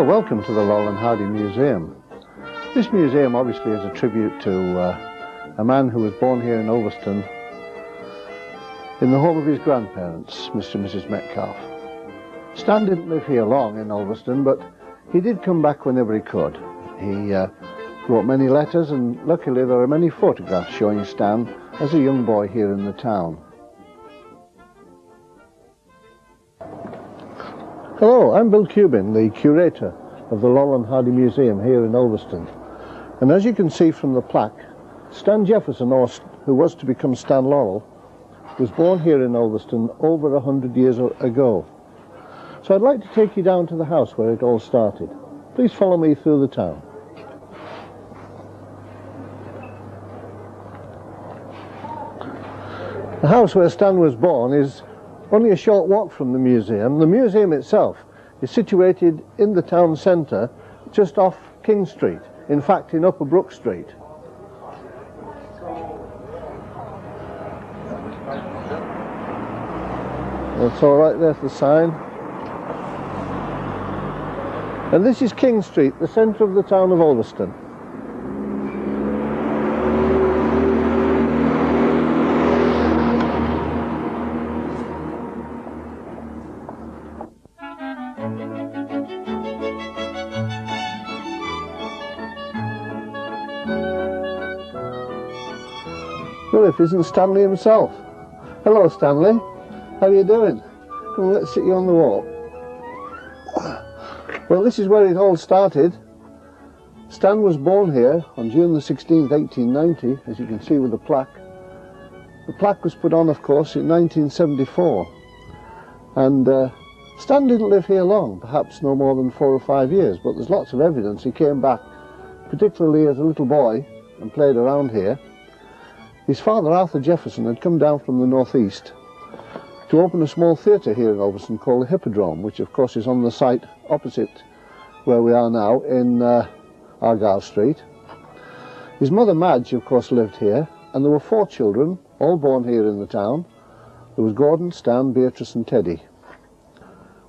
Welcome to the Laurel and Hardy Museum. This museum obviously is a tribute to a man who was born here in Ulveston in the home of his grandparents, Mr. and Mrs. Metcalfe. Stan didn't live here long in Ulveston, but he did come back whenever he could. He wrote many letters, and luckily there are many photographs showing Stan as a young boy here in the town. Hello, I'm Bill Cubin, the curator of the Laurel and Hardy Museum here in Ulveston. And as you can see from the plaque, Stan Jefferson, or who was to become Stan Laurel, was born here in Ulveston over 100 years ago. So I'd like to take you down to the house where it all started. Please follow me through the town. The house where Stan was born is only a short walk from the museum. The museum itself is situated in the town centre, just off King Street, in fact in Upper Brook Street. That's all right, there's the sign. And this is King Street, the centre of the town of Ulveston. Well, if it isn't Stanley himself. Hello, Stanley. How are you doing? Come on, let's sit you on the wall. Well, this is where it all started. Stan was born here on June the 16th, 1890, as you can see with the plaque. The plaque was put on, of course, in 1974. And Stan didn't live here long, perhaps no more than 4 or 5 years, but there's lots of evidence he came back, particularly as a little boy, and played around here. His father, Arthur Jefferson, had come down from the northeast to open a small theatre here in Ulveston called the Hippodrome, which of course is on the site opposite where we are now in Argyle Street. His mother, Madge, of course lived here, and there were 4 children, all born here in the town. There was Gordon, Stan, Beatrice and Teddy.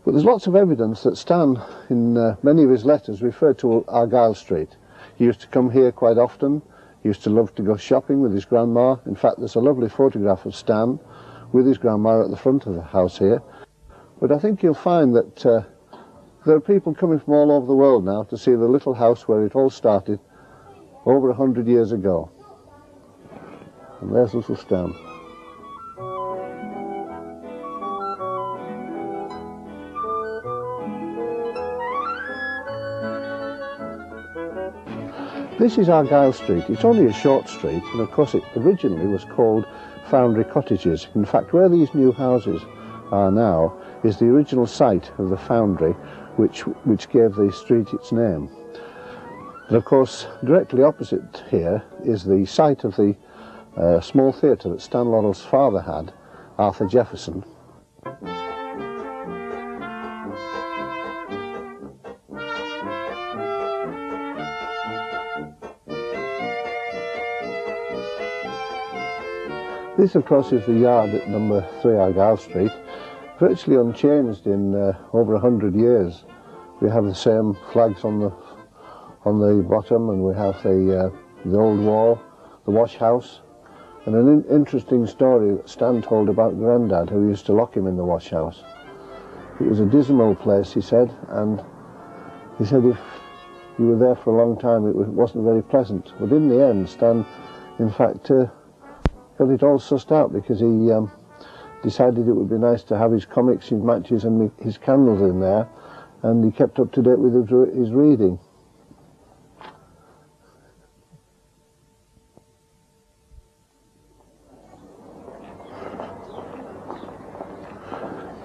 But there's lots of evidence that Stan, in many of his letters, referred to Argyle Street. He used to come here quite often. He used to love to go shopping with his grandma. In fact, there's a lovely photograph of Stan with his grandma at the front of the house here. But I think you'll find that there are people coming from all over the world now to see the little house where it all started over 100 years ago. And there's little Stan. This is Argyle Street. It's only a short street, and of course it originally was called Foundry Cottages. In fact, where these new houses are now is the original site of the foundry which gave the street its name. And of course, directly opposite here is the site of the small theatre that Stan Laurel's father had, Arthur Jefferson. This, of course, is the yard at number 3 Argyle Street, virtually unchanged in over 100 years. We have the same flags on the bottom, and we have the old wall, the wash house, and an interesting story that Stan told about Grandad, who used to lock him in the wash house. It was a dismal place, he said, and he said if you were there for a long time it wasn't very pleasant. But in the end, Stan, in fact, got it all sussed out, because he decided it would be nice to have his comics, his matches and his candles in there, and he kept up to date with his reading.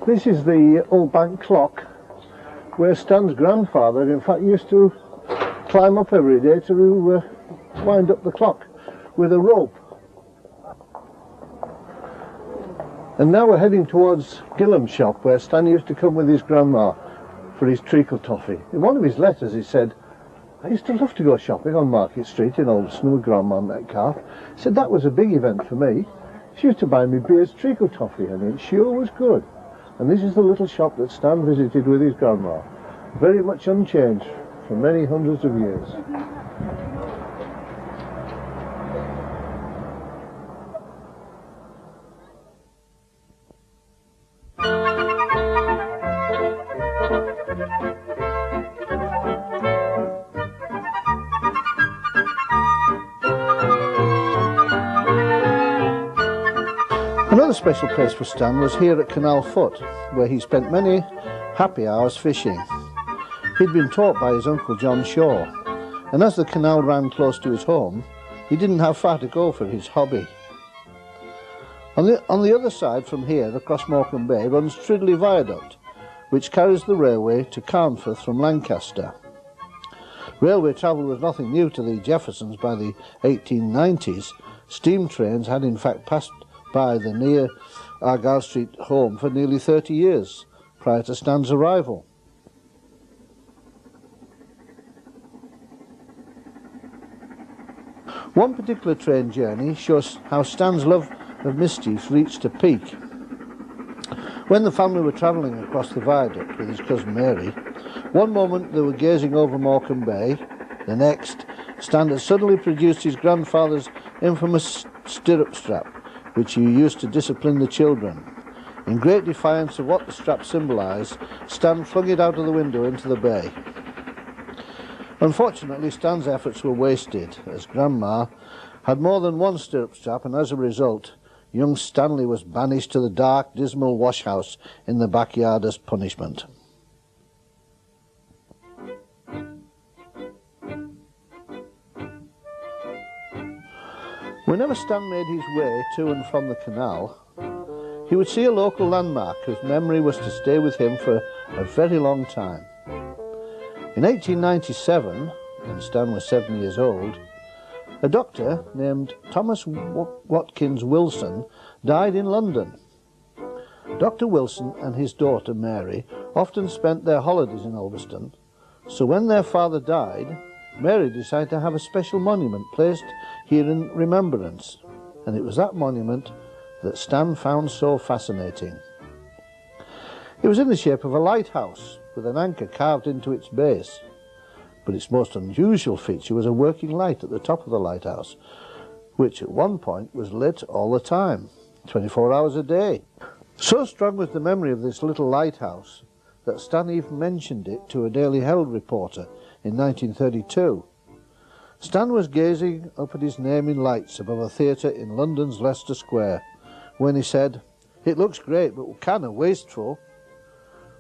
This is the old bank clock where Stan's grandfather, in fact, used to climb up every day to wind up the clock with a rope. And now we're heading towards Gillam's shop, where Stan used to come with his grandma for his treacle toffee. In one of his letters he said, I used to love to go shopping on Market Street in Ulveston with Grandma Metcalfe. He said that was a big event for me. She used to buy me Beer's treacle toffee, and it sure was good. And this is the little shop that Stan visited with his grandma. very much unchanged for many hundreds of years. Another special place for Stan was here at Canal Foot, where he spent many happy hours fishing. He'd been taught by his uncle John Shaw, and as the canal ran close to his home, he didn't have far to go for his hobby. On the other side from here, across Morecambe Bay, runs Tridley Viaduct, which carries the railway to Carnforth from Lancaster. Railway travel was nothing new to the Jeffersons by the 1890s. Steam trains had in fact passed by the near Argyle Street home for nearly 30 years prior to Stan's arrival. One particular train journey shows how Stan's love of mischief reached a peak. When the family were travelling across the viaduct with his cousin Mary, one moment they were gazing over Morecambe Bay, the next, Stan had suddenly produced his grandfather's infamous stirrup strap, which he used to discipline the children. In great defiance of what the strap symbolised, Stan flung it out of the window into the bay. Unfortunately, Stan's efforts were wasted, as Grandma had more than one stirrup strap, and as a result, young Stanley was banished to the dark, dismal washhouse in the backyard as punishment. Whenever Stan made his way to and from the canal, he would see a local landmark whose memory was to stay with him for a very long time. In 1897, when Stan was 7 years old, a doctor named Thomas Watkins Wilson died in London. Dr. Wilson and his daughter Mary often spent their holidays in Ulveston, so when their father died, Mary decided to have a special monument placed here in remembrance, and it was that monument that Stan found so fascinating. It was in the shape of a lighthouse with an anchor carved into its base, but its most unusual feature was a working light at the top of the lighthouse, which at one point was lit all the time, 24 hours a day. So strong was the memory of this little lighthouse that Stan even mentioned it to a Daily Herald reporter in 1932. Stan was gazing up at his name in lights above a theatre in London's Leicester Square when he said, "It looks great, but kind of wasteful.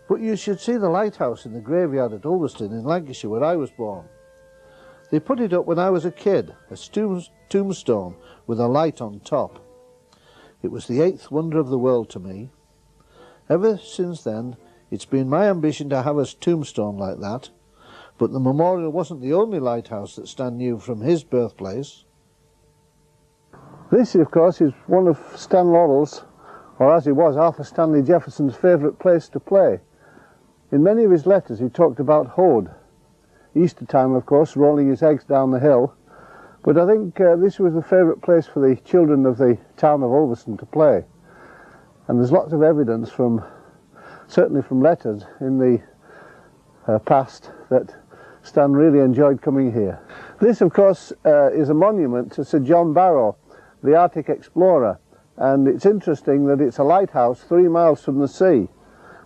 But you should see the lighthouse in the graveyard at Ulveston in Lancashire where I was born. They put it up when I was a kid, a tombstone with a light on top. It was the 8th wonder of the world to me. Ever since then, it's been my ambition to have a tombstone like that, but the memorial wasn't the only lighthouse that Stan knew from his birthplace." This, of course, is one of Stan Laurel's, or as he was, Arthur Stanley Jefferson's favourite place to play. In many of his letters he talked about Hode. Easter time, of course, rolling his eggs down the hill, but I think this was the favourite place for the children of the town of Ulveston to play. And there's lots of evidence from, certainly from letters in the past, that Stan really enjoyed coming here. This, of course, is a monument to Sir John Barrow, the Arctic explorer, and it's interesting that it's a lighthouse 3 miles from the sea.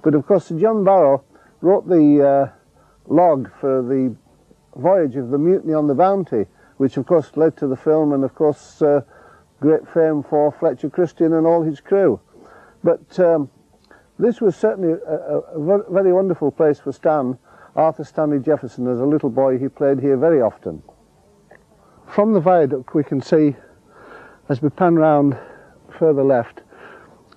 But of course Sir John Barrow wrote the log for the voyage of the Mutiny on the Bounty, which of course led to the film and of course great fame for Fletcher Christian and all his crew. But this was certainly a very wonderful place for Stan. Arthur Stanley Jefferson, as a little boy, he played here very often. From the viaduct we can see, as we pan round further left,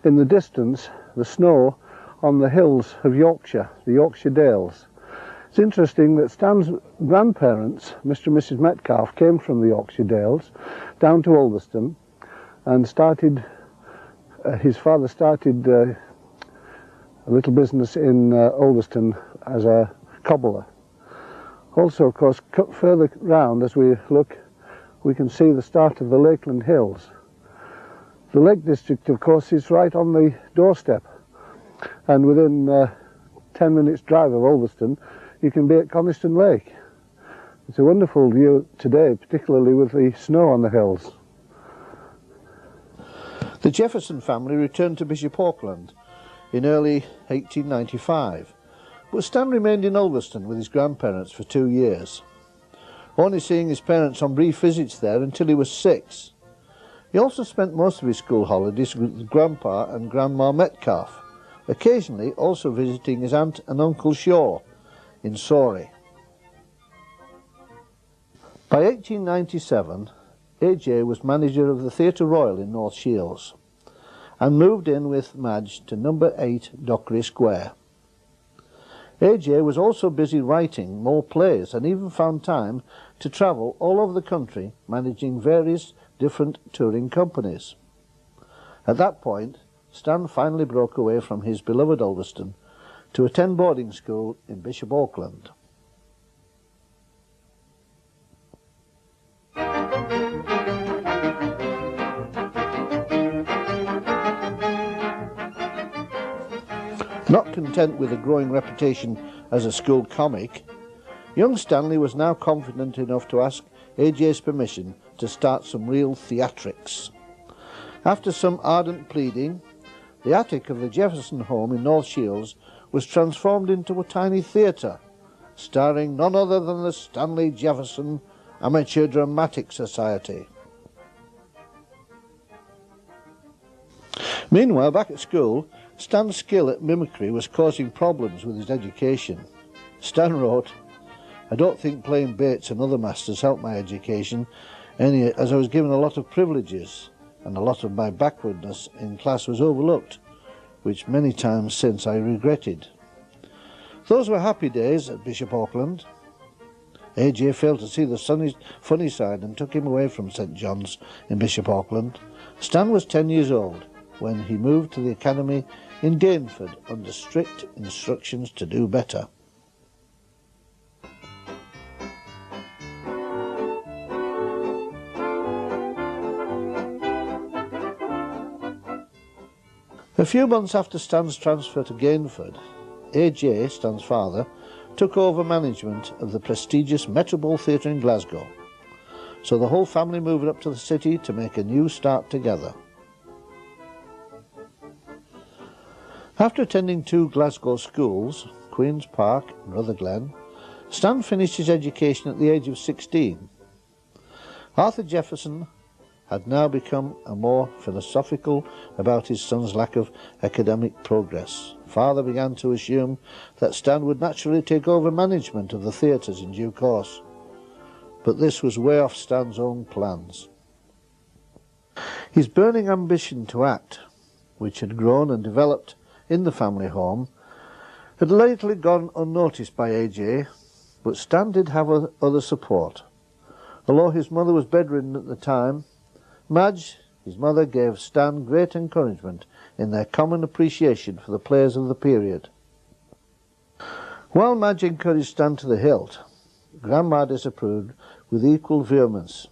in the distance, the snow on the hills of Yorkshire, the Yorkshire Dales. It's interesting that Stan's grandparents, Mr. and Mrs. Metcalfe, came from the Yorkshire Dales down to Ulveston and started, his father started a little business in Ulveston as a cobbler. Also, of course, further round as we look, we can see the start of the Lakeland Hills. The Lake District, of course, is right on the doorstep, and within 10 minutes drive of Ulveston you can be at Coniston Lake. It's a wonderful view today, particularly with the snow on the hills. The Jefferson family returned to Bishop Auckland in early 1895, but Stan remained in Ulveston with his grandparents for 2 years, only seeing his parents on brief visits there until he was 6. He also spent most of his school holidays with Grandpa and Grandma Metcalfe, occasionally also visiting his aunt and Uncle Shaw in Surrey. By 1897, AJ was manager of the Theatre Royal in North Shields and moved in with Madge to number 8 Dockery Square. AJ was also busy writing more plays and even found time to travel all over the country managing various different touring companies. At that point, Stan finally broke away from his beloved Ulveston to attend boarding school in Bishop Auckland. Not content with a growing reputation as a school comic, young Stanley was now confident enough to ask AJ's permission to start some real theatrics. After some ardent pleading, the attic of the Jefferson home in North Shields was transformed into a tiny theatre, starring none other than the Stanley Jefferson Amateur Dramatic Society. Meanwhile, back at school, Stan's skill at mimicry was causing problems with his education. Stan wrote, "I don't think playing Bates and other masters helped my education, as I was given a lot of privileges, and a lot of my backwardness in class was overlooked, which many times since I regretted." Those were happy days at Bishop Auckland. AJ failed to see the funny side and took him away from St John's in Bishop Auckland. Stan was 10 years old when he moved to the academy in Dainford under strict instructions to do better. A few months after Stan's transfer to Gainford, AJ, Stan's father, took over management of the prestigious Metropole Theatre in Glasgow, so the whole family moved up to the city to make a new start together. After attending 2 Glasgow schools, Queen's Park and Rutherglen, Stan finished his education at the age of 16. Arthur Jefferson had now become more philosophical about his son's lack of academic progress. Father began to assume that Stan would naturally take over management of the theatres in due course, but this was way off Stan's own plans. His burning ambition to act, which had grown and developed in the family home, had lately gone unnoticed by AJ, but Stan did have other support. Although his mother was bedridden at the time, Madge, his mother, gave Stan great encouragement in their common appreciation for the plays of the period. While Madge encouraged Stan to the hilt, Grandma disapproved with equal vehemence.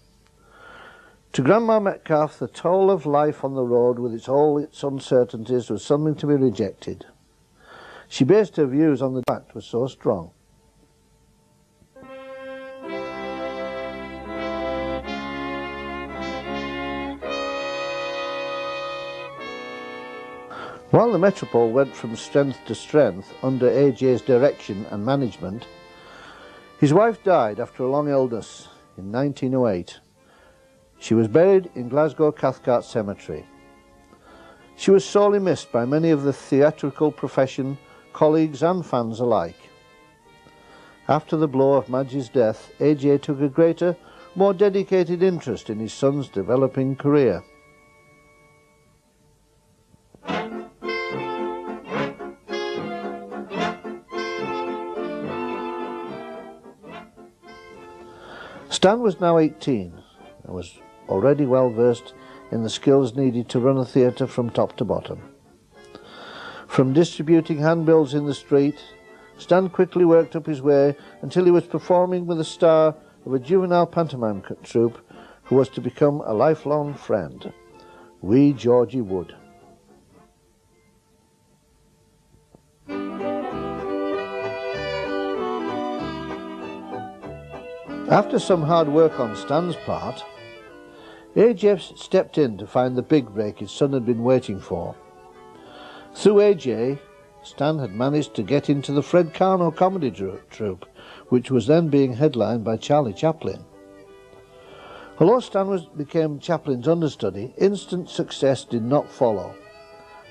To Grandma Metcalfe, the toll of life on the road with all its uncertainties was something to be rejected. She based her views on the fact was so strong. While the Metropole went from strength to strength under AJ's direction and management, his wife died after a long illness in 1908. She was buried in Glasgow Cathcart Cemetery. She was sorely missed by many of the theatrical profession, colleagues and fans alike. After the blow of Madge's death, AJ took a greater, more dedicated interest in his son's developing career. Stan was now 18 and was already well versed in the skills needed to run a theatre from top to bottom. From distributing handbills in the street, Stan quickly worked up his way until he was performing with the star of a juvenile pantomime troupe who was to become a lifelong friend, wee Georgie Wood. After some hard work on Stan's part, AJ stepped in to find the big break his son had been waiting for. Through AJ, Stan had managed to get into the Fred Karno comedy troupe, which was then being headlined by Charlie Chaplin. Although Stan became Chaplin's understudy, instant success did not follow,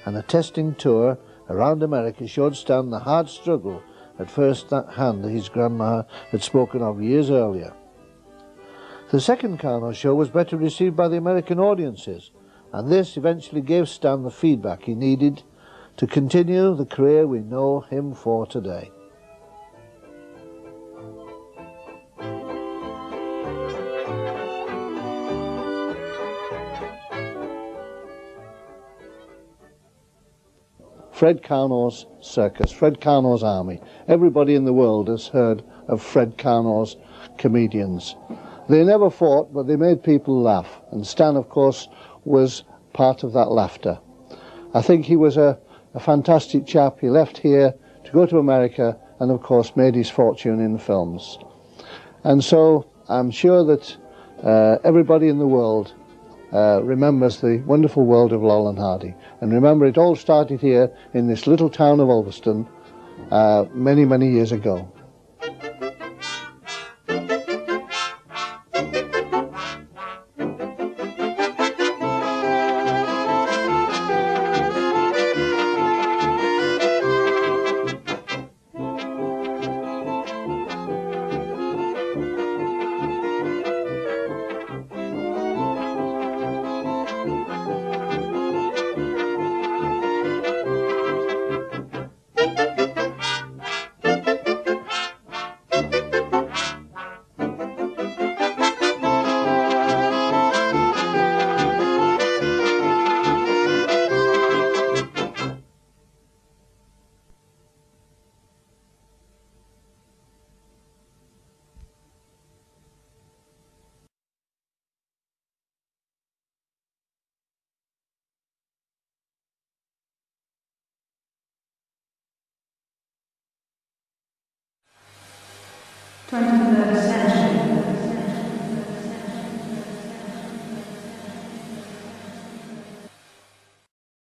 and a testing tour around America showed Stan the hard struggle at first hand that his grandma had spoken of years earlier. The second Karno show was better received by the American audiences, and this eventually gave Stan the feedback he needed to continue the career we know him for today. Fred Karno's circus, Fred Karno's army. Everybody in the world has heard of Fred Karno's comedians. They never fought, but they made people laugh, and Stan, of course, was part of that laughter. I think he was a fantastic chap. He left here to go to America and, of course, made his fortune in films. And so I'm sure that everybody in the world remembers the wonderful world of Laurel and Hardy. And remember, it all started here in this little town of Ulveston many, many years ago. Century.